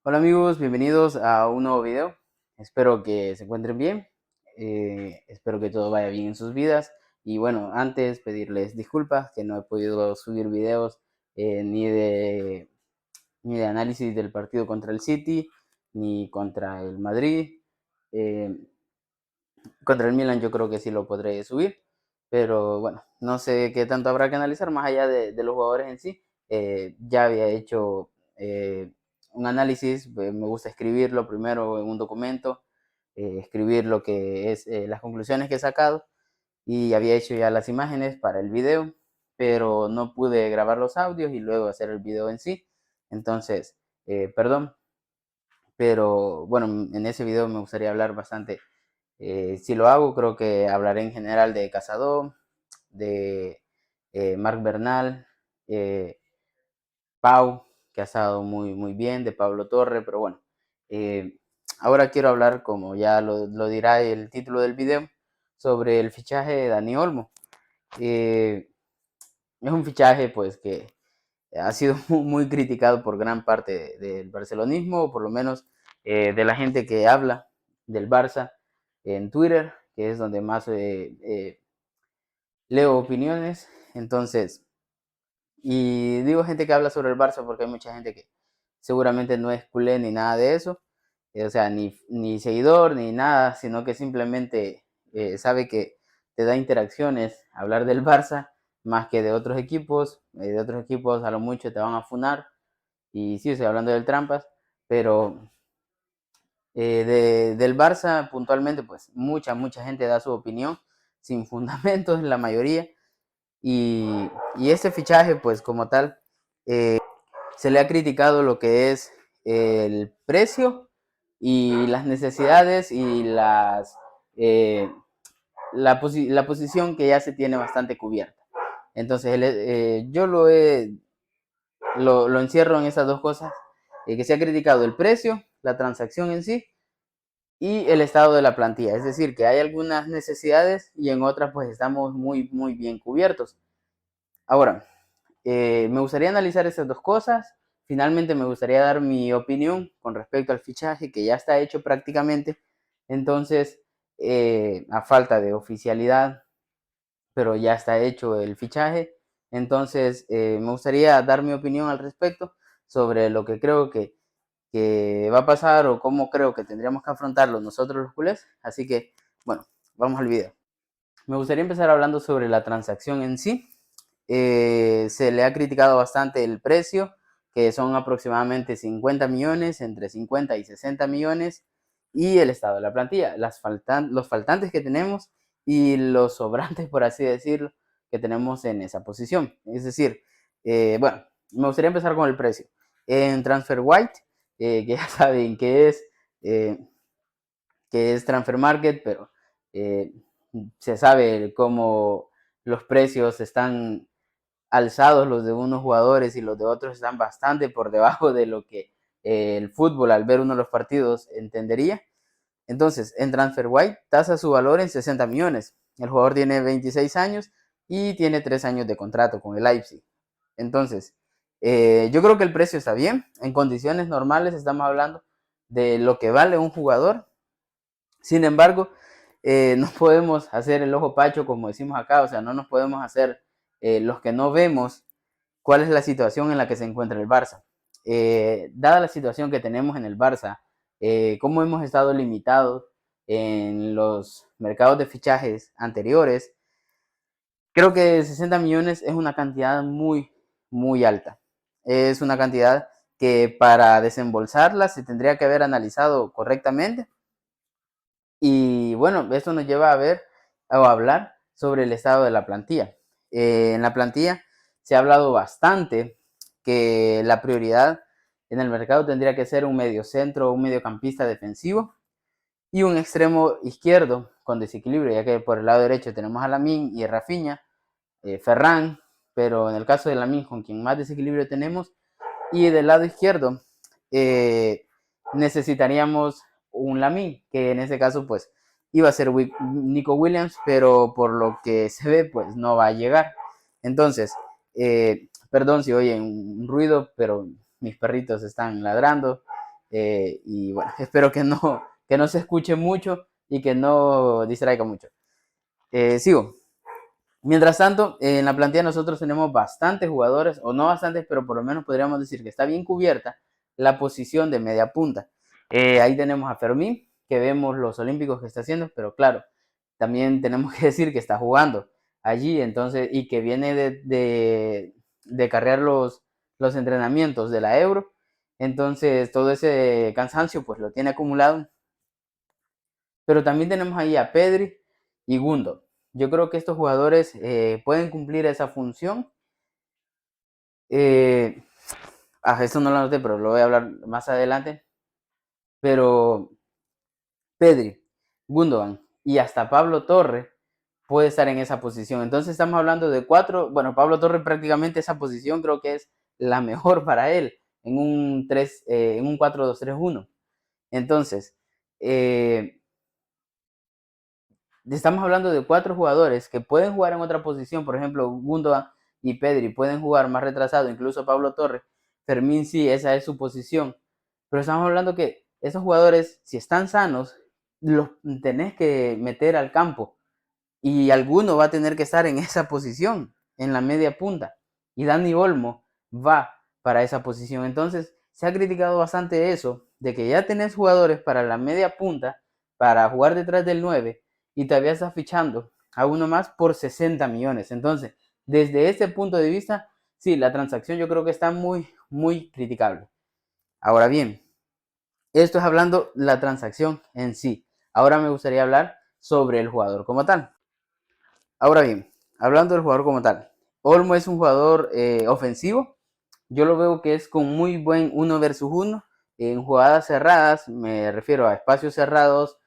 Hola amigos, bienvenidos a un nuevo video. Espero que se encuentren bien. Espero que todo vaya bien en sus vidas. Y bueno, antes pedirles disculpas que no he podido subir videos ni de análisis del partido contra el City, ni contra el Madrid. Eh, Contra el Milan yo creo que sí lo podré subir, pero bueno, no sé qué tanto habrá que analizar más allá de los jugadores en sí. Ya había hecho un análisis, me gusta escribirlo primero en un documento, escribir lo que es las conclusiones que he sacado, y había hecho ya las imágenes para el video, pero no pude grabar los audios y luego hacer el video en sí. Entonces, perdón, pero bueno, en ese video me gustaría hablar bastante. Si lo hago, creo que hablaré en general de Casado, de Marc Bernal, eh, Pau, que ha estado muy bien, de Pablo Torre, pero bueno, eh, ahora quiero hablar, como ya lo dirá el título del video, sobre el fichaje de Dani Olmo. Eh, es un fichaje pues que ha sido muy criticado por gran parte del barcelonismo, o por lo menos de la gente que habla del Barça en Twitter, que es donde más leo opiniones. Entonces, y digo gente que habla sobre el Barça porque hay mucha gente que seguramente no es culé ni nada de eso, o sea, ni seguidor ni nada, sino que simplemente sabe que te da interacciones hablar del Barça más que de otros equipos a lo mucho te van a funar, y sí, estoy hablando del Trampas, pero del Barça puntualmente, pues mucha gente da su opinión sin fundamentos, la mayoría, y este fichaje, pues como tal, se le ha criticado lo que es el precio y las necesidades y eh, la posición que ya se tiene bastante cubierta. Entonces, yo lo encierro en esas dos cosas, que se ha criticado el precio, la transacción en sí y el estado de la plantilla. Es decir, que hay algunas necesidades y en otras pues estamos muy bien cubiertos. Ahora, me gustaría analizar esas dos cosas. Finalmente me gustaría dar mi opinión con respecto al fichaje que ya está hecho prácticamente. Entonces, a falta de oficialidad, pero ya está hecho el fichaje. Entonces, me gustaría dar mi opinión al respecto sobre lo que creo que va a pasar o cómo creo que tendríamos que afrontarlo nosotros los culés. Así que, bueno, vamos al video. Me gustaría empezar hablando sobre la transacción en sí. Se le ha criticado bastante el precio, que son aproximadamente 50 millones, entre 50 y 60 millones, y el estado de la plantilla, los faltantes que tenemos y los sobrantes, por así decirlo, que tenemos en esa posición. Es decir, bueno, me gustaría empezar con el precio. En Transfer White, que ya saben eh, que es Transfer Market, pero eh, se sabe cómo los precios están alzados, los de unos jugadores y los de otros están bastante por debajo de lo que el fútbol al ver uno de los partidos entendería. Entonces, en Transfer White tasa su valor en 60 millones. El jugador tiene 26 años y tiene 3 años de contrato con el Leipzig. Entonces, yo creo que el precio está bien. En condiciones normales estamos hablando de lo que vale un jugador. Sin embargo, no podemos hacer el ojo pacho, como decimos acá, o sea, no nos podemos hacer los que no vemos cuál es la situación en la que se encuentra el Barça. Dada la situación que tenemos en el Barça, cómo hemos estado limitados en los mercados de fichajes anteriores, creo que 60 millones es una cantidad muy alta. Es una cantidad que para desembolsarla se tendría que haber analizado correctamente. Y bueno, esto nos lleva a ver o a hablar sobre el estado de la plantilla. En la plantilla se ha hablado bastante que la prioridad en el mercado tendría que ser un mediocentro, un mediocampista defensivo y un extremo izquierdo con desequilibrio, ya que por el lado derecho tenemos a Lamine y a Rafinha, Ferran, pero en el caso de Lamine, con quien más desequilibrio tenemos, y del lado izquierdo eh, necesitaríamos un Lamine, que en ese caso pues iba a ser Nico Williams, pero por lo que se ve pues no va a llegar. Entonces, perdón si oyen un ruido, pero mis perritos están ladrando. y bueno, espero que no se escuche mucho y que no distraiga mucho. Sigo. Mientras tanto, en la plantilla nosotros tenemos bastantes jugadores, o no bastantes, pero por lo menos podríamos decir que está bien cubierta la posición de media punta. Ahí tenemos a Fermín, que vemos los olímpicos que está haciendo, pero claro, también tenemos que decir que está jugando allí, entonces, y que viene de carrear los entrenamientos de la Euro, entonces todo ese cansancio pues lo tiene acumulado. Pero también tenemos ahí a Pedri y Gundo. Yo creo que estos jugadores pueden cumplir esa función. Eh, Esto no lo anoté, pero lo voy a hablar más adelante. Pero Pedri, Gundogan y hasta Pablo Torre puede estar en esa posición. Entonces estamos hablando de cuatro. Bueno, Pablo Torre prácticamente esa posición creo que es la mejor para él en un 4-2-3-1. Entonces, estamos hablando de cuatro jugadores que pueden jugar en otra posición, por ejemplo, Gundogan y Pedri pueden jugar más retrasado, incluso Pablo Torres, Fermín sí, esa es su posición, pero estamos hablando que esos jugadores, si están sanos, los tenés que meter al campo y alguno va a tener que estar en esa posición, en la media punta, y Dani Olmo va para esa posición. Entonces, se ha criticado bastante eso, de que ya tenés jugadores para la media punta, para jugar detrás del 9, y todavía estás fichando a uno más por 60 millones. Entonces, desde ese punto de vista, sí, la transacción yo creo que está muy, muy criticable. Ahora bien, esto es hablando la transacción en sí. Ahora me gustaría hablar sobre el jugador como tal. Ahora bien, hablando del jugador como tal, Olmo es un jugador ofensivo. Yo lo veo que es con muy buen uno versus uno. En jugadas cerradas, me refiero a espacios cerrados.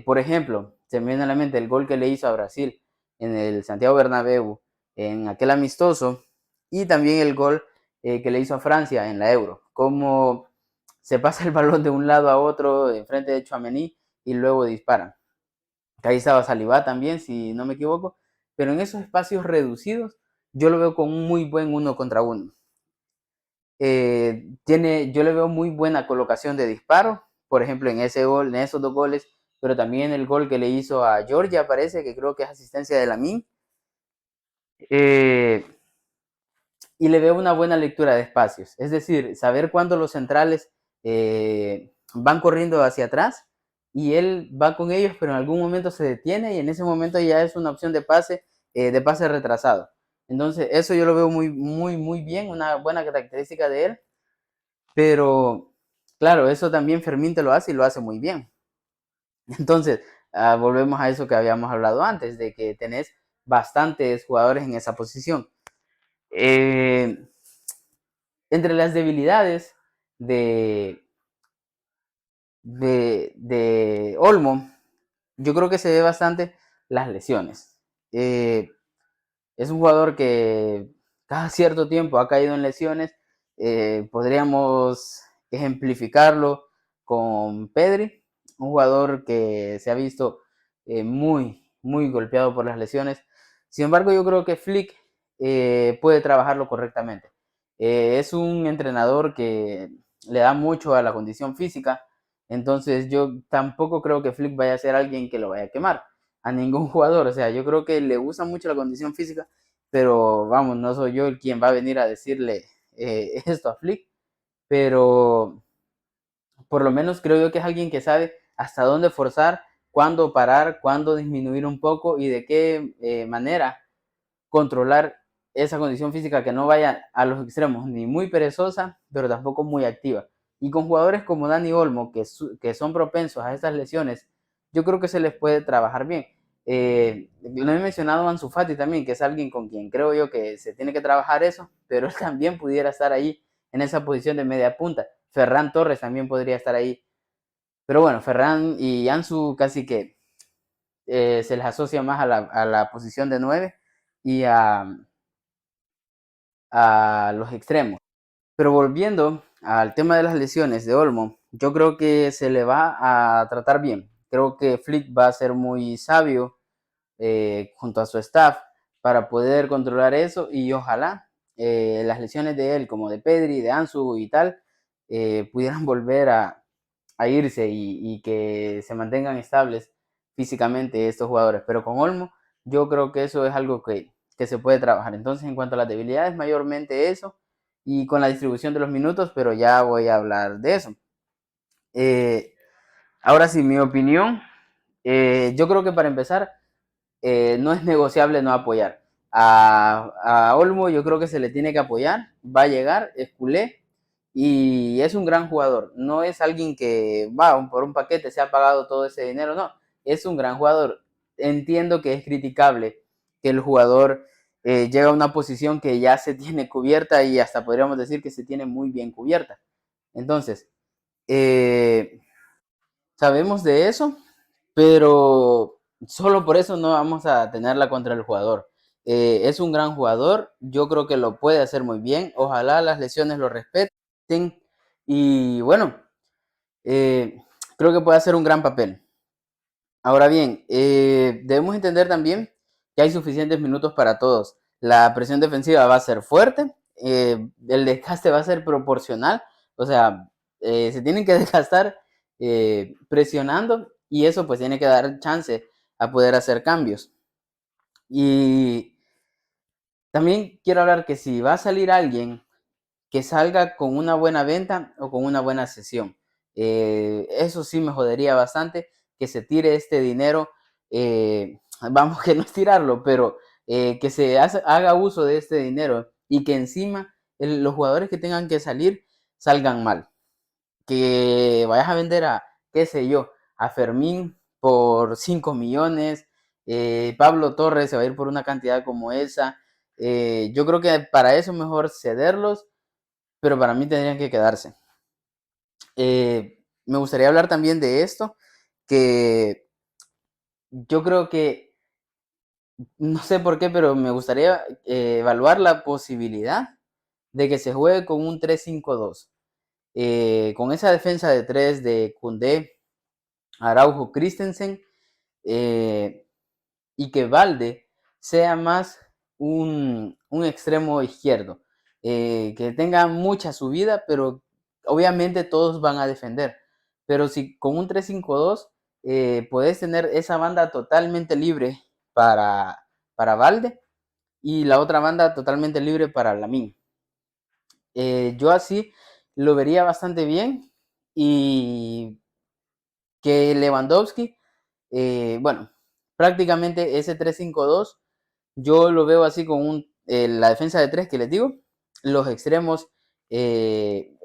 Por ejemplo, se me viene a la mente el gol que le hizo a Brasil en el Santiago Bernabéu, en aquel amistoso, y también el gol que le hizo a Francia en la Euro. Como se pasa el balón de un lado a otro en frente de Tchouaméni y luego disparan. Ahí estaba Saliba también, si no me equivoco, pero en esos espacios reducidos yo lo veo con un muy buen uno contra uno. Yo le veo muy buena colocación de disparo, por ejemplo en ese gol, en esos dos goles, pero también el gol que le hizo a Georgia, parece que creo que es asistencia de Lamine. Eh, y le veo una buena lectura de espacios, es decir, saber cuándo los centrales van corriendo hacia atrás y él va con ellos, pero en algún momento se detiene y en ese momento ya es una opción de pase retrasado. Entonces, eso yo lo veo muy, muy, muy bien, una buena característica de él, pero claro, eso también Fermín te lo hace y lo hace muy bien. Entonces, volvemos a eso que habíamos hablado antes, de que tenés bastantes jugadores en esa posición. Eh, Entre las debilidades de, de Olmo, yo creo que se ve bastante las lesiones. Es un jugador que cada cierto tiempo ha caído en lesiones. Podríamos ejemplificarlo con Pedri, un jugador que se ha visto muy, muy golpeado por las lesiones. Sin embargo, yo creo que Flick puede trabajarlo correctamente. Es un entrenador que le da mucho a la condición física, entonces yo tampoco creo que Flick vaya a ser alguien que lo vaya a quemar a ningún jugador. O sea, yo creo que le gusta mucho la condición física, pero vamos, no soy yo el quien va a venir a decirle esto a Flick, pero por lo menos creo yo que es alguien que sabe hasta dónde forzar, cuándo parar, cuándo disminuir un poco y de qué manera controlar esa condición física que no vaya a los extremos, ni muy perezosa, pero tampoco muy activa. Y con jugadores como Dani Olmo, que son propensos a estas lesiones, yo creo que se les puede trabajar bien. Lo he mencionado a Ansu Fati también, que es alguien con quien creo yo que se tiene que trabajar eso, pero él también pudiera estar ahí en esa posición de media punta. Ferran Torres también podría estar ahí. Pero bueno, Ferran y Ansu casi que se les asocia más a la posición de 9 y a los extremos. Pero volviendo al tema de las lesiones de Olmo, yo creo que se le va a tratar bien. Creo que Flick va a ser muy sabio junto a su staff para poder controlar eso y ojalá las lesiones de él, como de Pedri, de Ansu y tal, pudieran volver a irse y que se mantengan estables físicamente estos jugadores. Pero con Olmo yo creo que eso es algo que se puede trabajar. Entonces, en cuanto a las debilidades, mayormente eso y con la distribución de los minutos, pero ya voy a hablar de eso. Ahora sí, mi opinión, yo creo que para empezar, no es negociable no apoyar. A Olmo yo creo que se le tiene que apoyar, va a llegar, es culé y es un gran jugador. No es alguien que va por un paquete, se ha pagado todo ese dinero, no, es un gran jugador. Entiendo que es criticable que el jugador llega a una posición que ya se tiene cubierta y hasta podríamos decir que se tiene muy bien cubierta. Entonces, eh, sabemos de eso, pero solo por eso no vamos a tenerla contra el jugador. Es un gran jugador, yo creo que lo puede hacer muy bien, ojalá las lesiones lo respeten y bueno, eh, creo que puede hacer un gran papel. Ahora bien, debemos entender también que hay suficientes minutos para todos. La presión defensiva va a ser fuerte, el desgaste va a ser proporcional, o sea, se tienen que desgastar presionando y eso pues tiene que dar chance a poder hacer cambios. Y también quiero hablar que si va a salir alguien que salga con una buena venta o con una buena sesión. Eso sí me jodería bastante que se tire este dinero. Vamos, que no es tirarlo, pero que haga uso de este dinero y que encima los jugadores que tengan que salir salgan mal. Que vayas a vender a, qué sé yo, a Fermín por 5 millones, Pablo Torres se va a ir por una cantidad como esa. Yo creo que para eso mejor cederlos, pero para mí tendrían que quedarse. Me gustaría hablar también de esto, que yo creo que, no sé por qué, pero me gustaría evaluar la posibilidad de que se juegue con un 3-5-2. Con esa defensa de 3 de Koundé, Araujo, Christensen, eh, y que Valde sea más un extremo izquierdo, que tenga mucha subida, pero obviamente todos van a defender. Pero si con un 3-5-2 puedes tener esa banda totalmente libre para Valde y la otra banda totalmente libre para Lamine. Yo así lo vería bastante bien y que Lewandowski, bueno, prácticamente ese 3-5-2 yo lo veo así con la defensa de 3 que les digo, los extremos,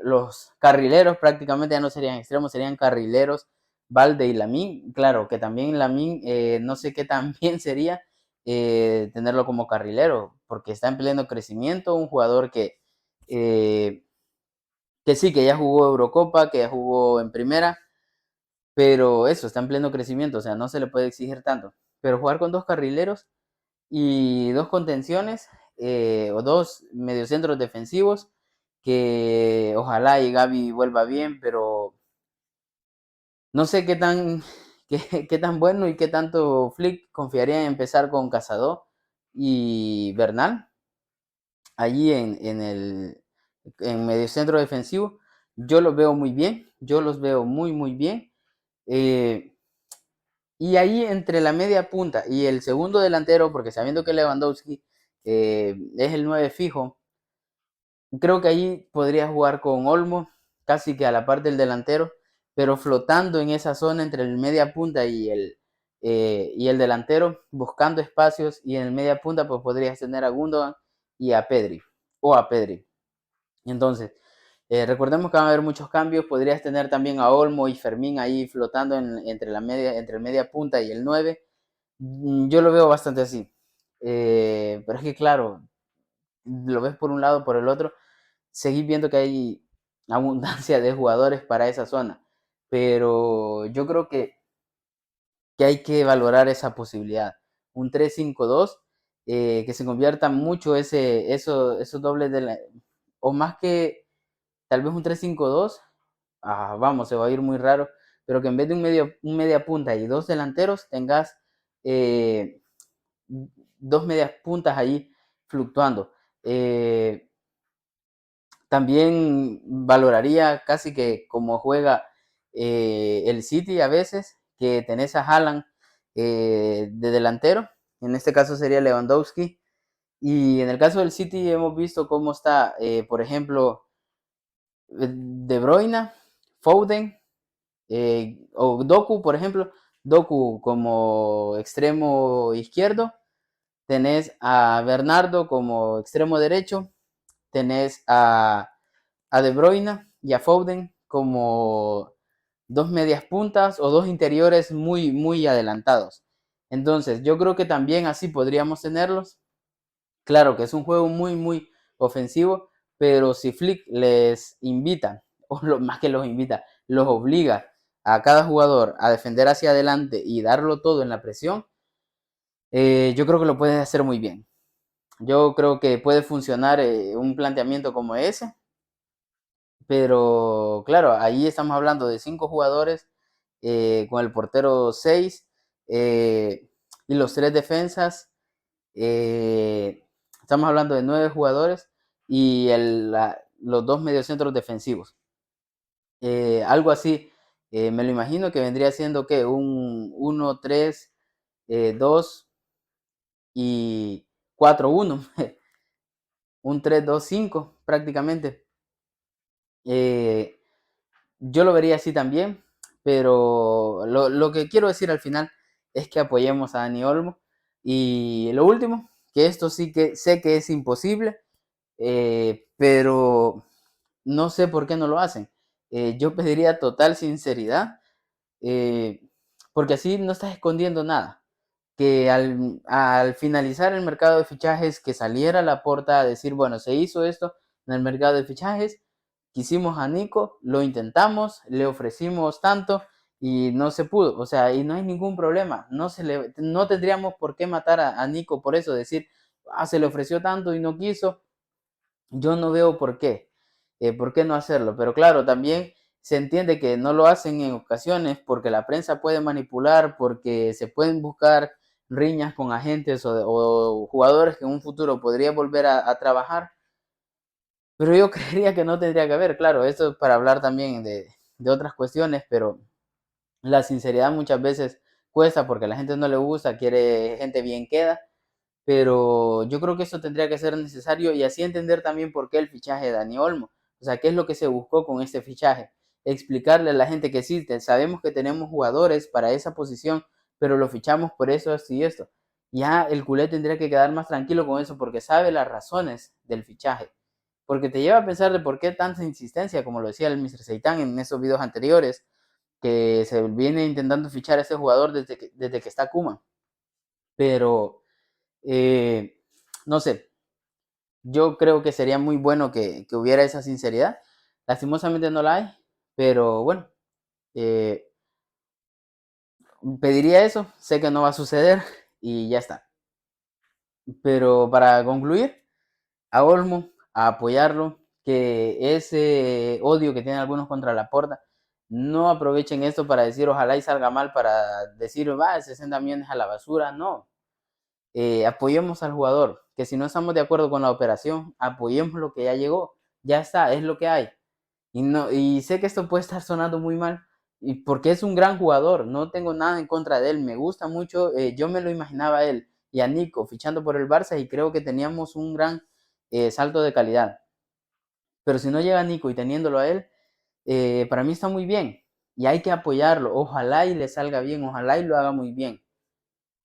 los carrileros prácticamente ya no serían extremos, serían carrileros, Valde y Lamine. Claro que también Lamine, no sé qué tan bien sería tenerlo como carrilero, porque está en pleno crecimiento, un jugador eh, que sí, que ya jugó Eurocopa, que ya jugó en primera, pero eso, está en pleno crecimiento, o sea, no se le puede exigir tanto. Pero jugar con dos carrileros y dos contenciones o dos mediocentros defensivos, que ojalá y Gaby vuelva bien, pero no sé qué tan, qué tan bueno y qué tanto Flick confiaría en empezar con Casado y Bernal allí en mediocentro defensivo. Yo los veo muy bien, yo los veo muy, muy bien. Eh, Y ahí entre la media punta y el segundo delantero, porque sabiendo que Lewandowski es el 9 fijo, creo que ahí podría jugar con Olmo, casi que a la parte del delantero, pero flotando en esa zona entre el media punta y el delantero, buscando espacios, y en el media punta pues podrías tener a Gundogan y a Pedri, o a Pedri. Entonces, recordemos que van a haber muchos cambios. Podrías tener también a Olmo y Fermín ahí flotando entre el media punta y el 9. Yo lo veo bastante así. Pero es que, claro, lo ves por un lado, por el otro. Seguís viendo que hay abundancia de jugadores para esa zona. Pero yo creo que hay que valorar esa posibilidad. Un 3-5-2 que se convierta mucho esos dobles o más que tal vez un 3-5-2, vamos, se va a ir muy raro, pero que en vez de un media punta y dos delanteros tengas eh, dos medias puntas ahí fluctuando. También valoraría casi que como juega el City a veces, que tenés a Haaland de delantero, en este caso sería Lewandowski, y en el caso del City hemos visto cómo está, por ejemplo, De Bruyne, Foden, o Doku, por ejemplo, Doku como extremo izquierdo, tenés a Bernardo como extremo derecho, tenés a De Bruyne y a Foden como dos medias puntas o dos interiores muy, muy adelantados. Entonces, yo creo que también así podríamos tenerlos. Claro que es un juego muy, muy ofensivo, pero si Flick les invita, o más que los invita, los obliga a cada jugador a defender hacia adelante y darlo todo en la presión, yo creo que lo puede hacer muy bien. Yo creo que puede funcionar un planteamiento como ese, pero claro, ahí estamos hablando de 5 jugadores con el portero 6 y los 3 defensas. Estamos hablando de 9 jugadores y los 2 mediocentros defensivos. Algo así, me lo imagino que vendría siendo que un 1-3, 2 y 4-1, un 3-2-5 prácticamente. Eh, yo lo vería así también, pero lo que quiero decir al final es que apoyemos a Dani Olmo. Y lo último, que esto sí que sé que es imposible, pero no sé por qué no lo hacen. Yo pediría total sinceridad, eh, porque así no estás escondiendo nada. Que al finalizar el mercado de fichajes, que saliera Laporta a decir, bueno, se hizo esto en el mercado de fichajes, quisimos a Nico, lo intentamos, le ofrecimos tanto y no se pudo, o sea, y no hay ningún problema, no tendríamos por qué matar a Nico por eso, decir, se le ofreció tanto y no quiso, yo no veo por qué no hacerlo, pero claro, también se entiende que no lo hacen en ocasiones porque la prensa puede manipular, porque se pueden buscar riñas con agentes o jugadores que en un futuro podría volver a trabajar, pero yo creería que no tendría que haber, claro, esto es para hablar también de otras cuestiones, pero la sinceridad muchas veces cuesta porque a la gente no le gusta, quiere gente bien queda, pero yo creo que eso tendría que ser necesario y así entender también por qué el fichaje de Dani Olmo. O sea, qué es lo que se buscó con este fichaje. Explicarle a la gente que sí, sabemos que tenemos jugadores para esa posición, pero lo fichamos por eso, esto y esto. Ya el culé tendría que quedar más tranquilo con eso porque sabe las razones del fichaje. Porque te lleva a pensar de por qué tanta insistencia, como lo decía el Mr. Seitan en esos videos anteriores, que se viene intentando fichar a ese jugador desde que está Kuma. Pero, no sé, yo creo que sería muy bueno que hubiera esa sinceridad. Lastimosamente no la hay, pero bueno, eh, pediría eso. Sé que no va a suceder y ya está. Pero para concluir, a Olmo, a apoyarlo, que ese odio que tienen algunos contra Laporta, no aprovechen esto para decir ojalá y salga mal, para decir va, 60 millones a la basura, no. Apoyemos al jugador, que si no estamos de acuerdo con la operación, apoyemos lo que ya llegó, ya está, es lo que hay. Y sé que esto puede estar sonando muy mal, y porque es un gran jugador, no tengo nada en contra de él, me gusta mucho, yo me lo imaginaba a él y a Nico fichando por el Barça y creo que teníamos un gran salto de calidad. Pero si no llega Nico y teniéndolo a él, para mí está muy bien y hay que apoyarlo, ojalá y le salga bien, ojalá y lo haga muy bien,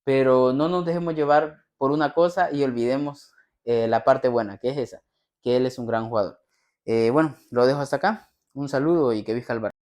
pero no nos dejemos llevar por una cosa y olvidemos la parte buena, que es esa, que él es un gran jugador. Bueno, lo dejo hasta acá. Un saludo y que visca el Barça.